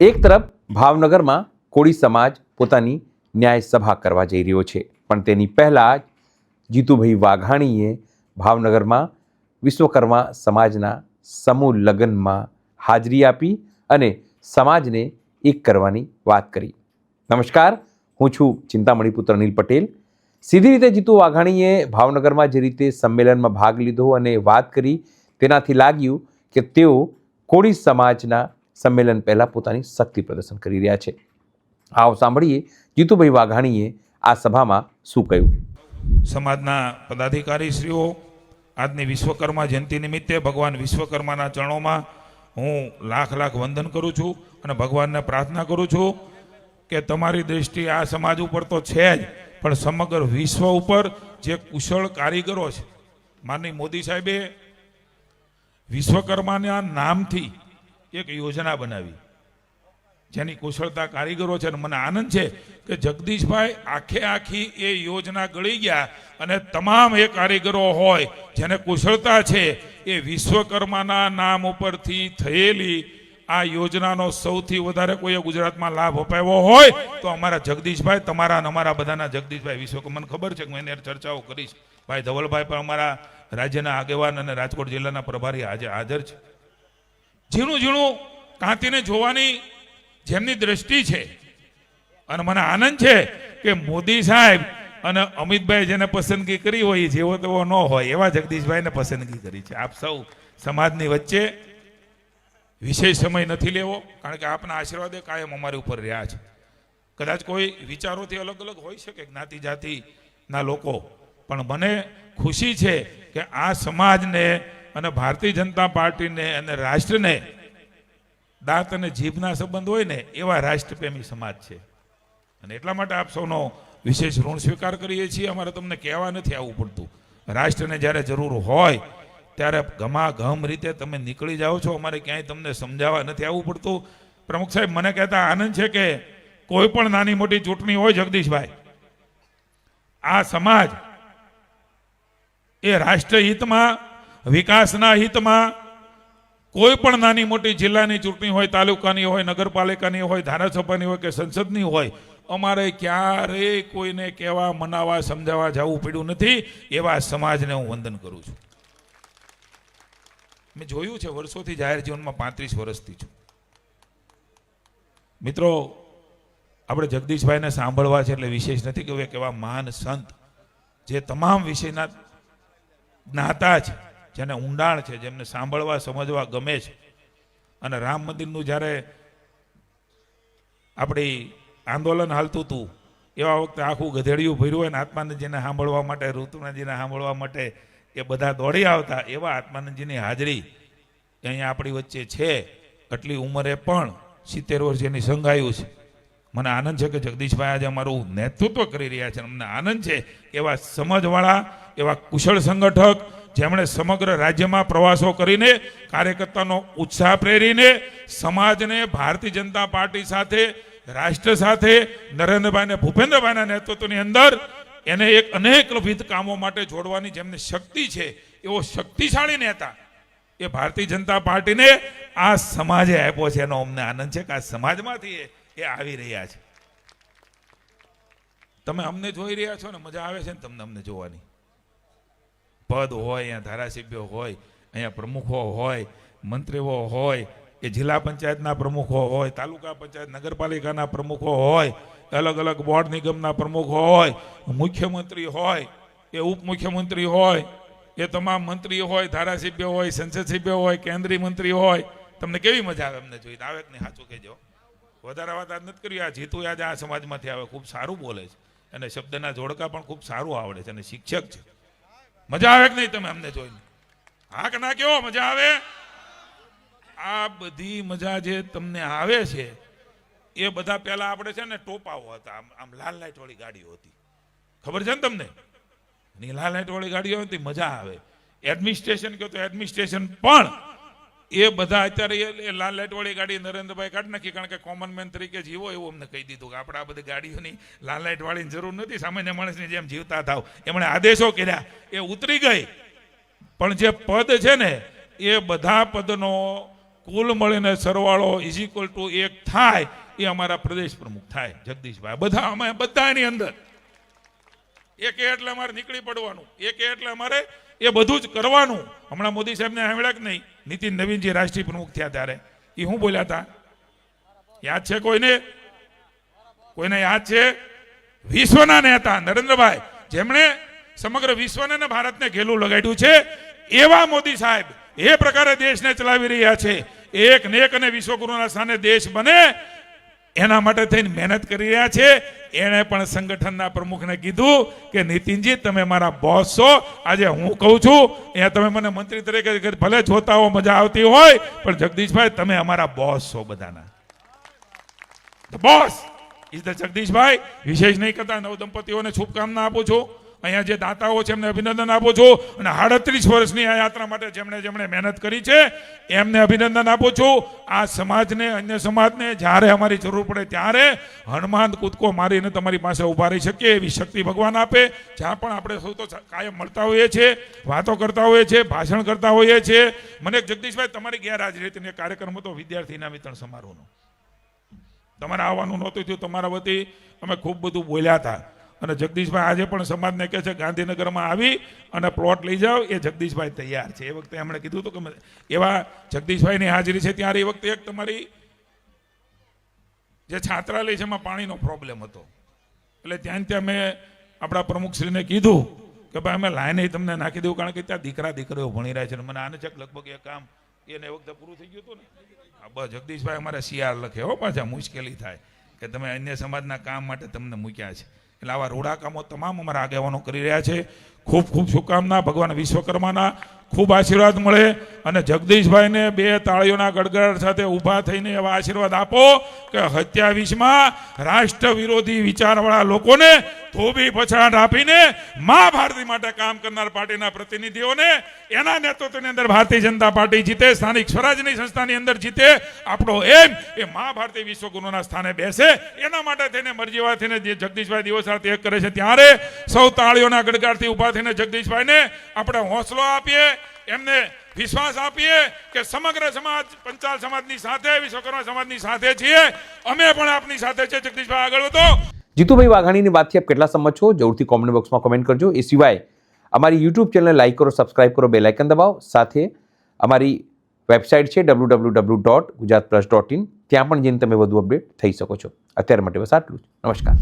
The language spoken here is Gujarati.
એક તરફ ભાવનગરમાં કોળી સમાજ પોતાની ન્યાય સભા કરવા જઈ રહ્યો છે, પણ તેની પહેલાં જ જીતુભાઈ વાઘાણીએ ભાવનગરમાં વિશ્વકર્મા સમાજના સમૂહ લગ્નમાં હાજરી આપી અને સમાજને એક કરવાની વાત કરી. નમસ્કાર, હું છું ચિંતામણી પુત્ર અનિલ પટેલ. સીધી રીતે જીતુ વાઘાણીએ ભાવનગરમાં જે રીતે સંમેલનમાં ભાગ લીધો અને વાત કરી, તેનાથી લાગ્યું કે તેઓ કોળી સમાજના સંમેલન પહેલાં પોતાની શક્તિ પ્રદર્શન કરી રહ્યા છે. આવો સાંભળીએ જીતુભાઈ વાઘાણીએ આ સભામાં શું કહ્યું. સમાજના પદાધિકારીશ્રીઓ, આજની વિશ્વકર્મા જયંતિ નિમિત્તે ભગવાન વિશ્વકર્માના ચરણોમાં હું લાખ લાખ વંદન કરું છું અને ભગવાનને પ્રાર્થના કરું છું કે તમારી દૃષ્ટિ આ સમાજ ઉપર તો છે જ, પણ સમગ્ર વિશ્વ ઉપર જે કુશળ કારીગરો છે, માનનીય મોદી સાહેબે વિશ્વકર્માના નામથી એક યોજના બનાવી જેની કુશળતા કારીગરો છે. અને મને આનંદ છે કે જગદીશભાઈ આખી એ યોજના ગળી ગયા અને તમામ એ કારીગરો હોય જેને કુશળતા છે એ વિશ્વકર્માના નામ ઉપરથી થયેલી આ યોજનાનો સૌથી વધારે કોઈએ ગુજરાતમાં લાભ અપાવ્યો હોય તો અમારા જગદીશભાઈ, તમારા અને અમારા બધાના જગદીશભાઈ વિશ્વકર્મા. મને ખબર છે કે મેં એને ચર્ચાઓ કરીશ. ભાઈ ધવલભાઈ પણ અમારા રાજ્યના આગેવાન અને રાજકોટ જિલ્લાના પ્રભારી હાજર છે. ઝીણું કાંતિને જોવાની જેમની દ્રષ્ટિ છે, અને મને આનંદ છે કે મોદી સાહેબ અને અમિતભાઈ જેને પસંદગી કરી હોય એ જેવો તેવો ન હોય એવા જગદીશભાઈને પસંદગી કરી છે. આપ સૌ સમાજની વચ્ચે વિશેષ સમય નથી લેવો, કારણ કે આપના આશીર્વાદે કાયમ અમારી ઉપર રહ્યા છે. કદાચ કોઈ વિચારોથી અલગ અલગ હોઈ શકે જ્ઞાતિ જાતિના લોકો, પણ મને ખુશી છે કે આ સમાજને અને ભારતીય જનતા પાર્ટીને અને રાષ્ટ્રને દાંત અને જીભના સંબંધ હોય ને એવા રાષ્ટ્રપ્રેમી સમાજ છે. અને એટલા માટે આપ સૌનો વિશેષ ઋણ સ્વીકાર કરીએ છીએ. અમારે તમને કહેવા નથી આવવું પડતું. રાષ્ટ્રને જ્યારે જરૂર હોય ત્યારે ઘમાઘમ રીતે તમે નીકળી જાઓ છો. અમારે ક્યાંય તમને સમજાવવા નથી આવવું પડતું. પ્રમુખ સાહેબ, મને કહેતા આનંદ છે કે કોઈ પણ નાની મોટી ચૂંટણી હોય જગદીશભાઈ, આ સમાજ એ રાષ્ટ્રહિતમાં, વિકાસના હિતમાં, કોઈ પણ નાની મોટી જિલ્લાની ચૂંટણી હોય, તાલુકાની હોય, નગરપાલિકાની હોય, ધારાસભાની હોય કે સંસદની હોય, અમારે ક્યારેય કોઈને કહેવા, મનાવવા, સમજાવવા જવું પડ્યું નથી. એવા સમાજને હું વંદન કરું છું. મેં જોયું છે વર્ષોથી, જાહેર જીવનમાં 35 વર્ષથી છું. મિત્રો, આપણે જગદીશભાઈને સાંભળવા છે એટલે વિશેષ નથી કે કેવા મહાન સંત જે તમામ વિષયના જ્ઞાતા છે, જેને ઊંડાણ છે, જેમને સાંભળવા સમજવા ગમે છે. અને રામ મંદિરનું જ્યારે આપણી આંદોલન હાલતું હતું એવા વખતે આખું ગધેડિયું ભર્યું હોય ને આત્માનંદજીને સાંભળવા માટે, ઋતુનાજીને સાંભળવા માટે એ બધા દોડી આવતા. એવા આત્માનંદજીની હાજરી અહીંયા આપણી વચ્ચે છે. આટલી ઉંમરે પણ 70 વર્ષ એની સંઘાયું છે. મને આનંદ છે કે જગદીશભાઈ આજે અમારું નેતૃત્વ કરી રહ્યા છે. અમને આનંદ છે એવા સમજવાળા, એવા કુશળ સંગઠક જેમણે સમગ્ર રાજ્યમાં પ્રવાસો કરીને કાર્યકર્તાનો ઉત્સાહ પ્રેરીને સમાજને ભારતીય જનતા પાર્ટી સાથે, રાષ્ટ્ર સાથે, નરેન્દ્રભાઈ અને ભૂપેન્દ્રભાઈના નેતૃત્વની અંદર એને એક અનેકવિધ કામો માટે જોડવાની જેમને શક્તિ છે, એવો શક્તિશાળી નેતા એ ભારતીય જનતા પાર્ટીને આ સમાજે આપ્યો છે. એનો અમને આનંદ છે કે આ સમાજમાંથી એ આવી રહ્યા છે. તમે અમને જોઈ રહ્યા છો ને, મજા આવે છે ને તમને અમને જોવાની. પદ હોય, અહીંયા ધારાસભ્યો હોય, અહીંયા પ્રમુખો હોય, મંત્રીઓ હોય, એ જિલ્લા પંચાયતના પ્રમુખો હોય, તાલુકા પંચાયત, નગરપાલિકાના પ્રમુખો હોય, અલગ અલગ બોર્ડ નિગમના પ્રમુખો હોય, મુખ્યમંત્રી હોય, એ ઉપમુખ્યમંત્રી હોય, એ તમામ મંત્રીઓ હોય, ધારાસભ્યો હોય, સંસદ સભ્યો હોય, કેન્દ્રીય મંત્રી હોય. તમને કેવી મજા આવે અમને જોઈને? આવે કે નહીં? સાચું કહેજો. વધારે વાત આજ નથી કરી. આ જીતુ આજે આ સમાજમાંથી આવે, ખૂબ સારું બોલે છે અને શબ્દના જોડકા પણ ખૂબ સારું આવડે છે અને શિક્ષક છે. મજા આવે કે નહીં તમે અમને જોઈને? હા કે ના? કેવો મજા આવે? આ બધી મજા જે તમને આવે છે એ બધા પહેલા આપણે છે ને ટોપાઓ હતા, આમ લાલ લાઈટ વાળી ગાડીઓ હતી, ખબર છે ને તમને? લાલ લાઈટ વાળી ગાડીઓ હતી, મજા આવે. એડમિનિસ્ટ્રેશન કહો તો એડમિનિસ્ટ્રેશન પણ એ બધા અત્યારે એ લાલ લાઈટ વાળી ગાડી નરેન્દ્રભાઈ કાઢી નાખી, કારણ કે કોમન મેન તરીકે જીવો એવું અમને કહી દીધું કે આપણે આ બધી ગાડીઓની લાલ લાઈટ વાળીની જરૂર નથી, સામાન્ય માણસની જેમ જીવતા થાવ. એમણે આદેશો કર્યા, એ ઉતરી ગઈ. પણ જે પદ છે ને એ બધા પદનો કુલ મળીને સરવાળો = 1 થાય એ અમારા પ્રદેશ પ્રમુખ થાય જગદીશભાઈ. બધા અમે બધા એની અંદર એક એટલે અમારે નીકળી પડવાનું, એક એટલે અમારે એ બધું જ કરવાનું. હમણાં મોદી સાહેબને સાંભળ્યા કે નહીં? નીતિન નવીનજી રાષ્ટ્રીય પ્રમુખ થયા ત્યારે એ શું બોલ્યા હતા? યાદ છે કોઈને? કોઈને યાદ છે? વિશ્વના નેતા નરેન્દ્રભાઈ, જેમણે સમગ્ર વિશ્વને અને ભારતને ઘેલું લગાડ્યું છે, એવા મોદી સાહેબ એ પ્રકારે દેશને ચલાવી રહ્યા છે. એક નેક અને વિશ્વગુરુના સ્થાને દેશ બને એના માટે થઈને મહેનત કરી રહ્યા છે. એણે પણ સંગઠનના પ્રમુખને કીધું કે નીતિનજી તમે મારા બોસ છો. આજે હું કહું છું અહીંયા તમે મને મંત્રી તરીકે ભલે જોતા હો, મજા આવતી હોય, પણ જગદીશભાઈ તમે અમારા બોસ છો બધાના. બોસ ઇઝ ધ જગદીશભાઈ. વિશેષ નહીં કરતા નવદંપતીઓને શુભકામના આપું છું. અહીંયા જે દાતાઓ છે એમને અભિનંદન આપું છું. અને 38 વર્ષની આ યાત્રા માટે જેમણે મહેનત કરી છે એમને અભિનંદન આપું છું. આ સમાજને, અન્ય સમાજને જ્યારે અમારી જરૂર પડે ત્યારે હનુમાન કૂદકો મારીને તમારી પાસે ઉભા રહી શકીએ એવી શક્તિ ભગવાન આપે. જ્યાં પણ આપણે સૌ તો કાયમ મળતા હોઈએ છીએ, વાતો કરતા હોઈએ છીએ, ભાષણ કરતા હોઈએ છીએ. મને જગદીશભાઈ તમારી ગેરહાજરી કાર્યક્રમ હતો વિદ્યાર્થીના વિતરણ સમારોહનો, તમારે આવવાનું નહોતું થયું. તમારા વતી અમે ખૂબ બધું બોલ્યા હતા. અને જગદીશભાઈ આજે પણ સમાજને કહે છે ગાંધીનગરમાં આવી અને પ્લોટ લઈ જાઓ, એ જગદીશભાઈ તૈયાર છે. એ વખતે એમણે કીધું હતું કે એવા જગદીશભાઈની હાજરી છે ત્યારે એ વખતે એક તમારી જે છાત્રાલય છે એમાં પાણીનો પ્રોબ્લેમ હતો. એટલે ત્યાં મેં આપણા પ્રમુખશ્રીને કીધું કે ભાઈ અમે લાઈને તમને નાખી દઉં, કારણ કે ત્યાં દીકરીઓ ભણી રહ્યા છે. મને આને ચક લગભગ એ કામ એને એ વખતે પૂરું થઈ ગયું હતું ને. બસ જગદીશભાઈ અમારે CR લખે હો, પાછા મુશ્કેલી થાય કે તમે અન્ય સમાજના કામ માટે તમને મૂક્યા છે. એટલે આવા રોડા કામો તમામ અમારા આગેવાનો કરી રહ્યા છે. ખૂબ ખૂબ શુભકામના. ભગવાન વિશ્વકર્માના ખૂબ આશીર્વાદ મળે અને જગદીશભાઈને 2 તાળીઓના ગડગડાટ સાથે ઊભા થઈને એવા આશીર્વાદ આપો કે 27માં રાષ્ટ્ર વિરોધી વિચારવાળા લોકોને ધોબી પછાડ આપીને મા ભારતી માટે કામ કરનાર પાર્ટીના પ્રતિનિધિઓને એના નેતૃત્વની અંદર ભારતીય જનતા પાર્ટી જીતે, સ્થાનિક સ્વરાજની સંસ્થાની અંદર જીતે. આપણો એમ એ મા ભારતી વિશ્વગુરુના સ્થાને બેસે એના માટે થઈને મરજીવા થઈને જે જગદીશભાઈ દિવસ રાત એક કરે છે ત્યારે સૌ તાળીઓના ગડગડાટથી ઊભા થઈને જગદીશભાઈને આપણે હોંસલો આપીએ, એમને વિશ્વાસ આપીએ કે સમગ્ર સમાજ પંચાલ સમાજની સાથે, વિશ્વકર્મા સમાજની સાથે છીએ. અમે પણ આપની સાથે છે. જગદીશભાઈ આગળ વધો. જીતુભાઈ વાઘાણીની વાતથી આપ કેટલા સંમત છો? જરૂરથી કોમેન્ટ બોક્સમાં કોમેન્ટ કરજો. એ સિવાય અમારી યુટ્યુબ ચેનલને લાઈક કરો, સબસ્ક્રાઇબ કરો, બેલ આઇકન દબાવો. સાથે અમારી વેબસાઇટ છે www.gujaratplus.in. ત્યાં પણ જઈને તમે વધુ અપડેટ થઈ શકો છો. અત્યારે માટે બસ આટલું જ. નમસ્કાર.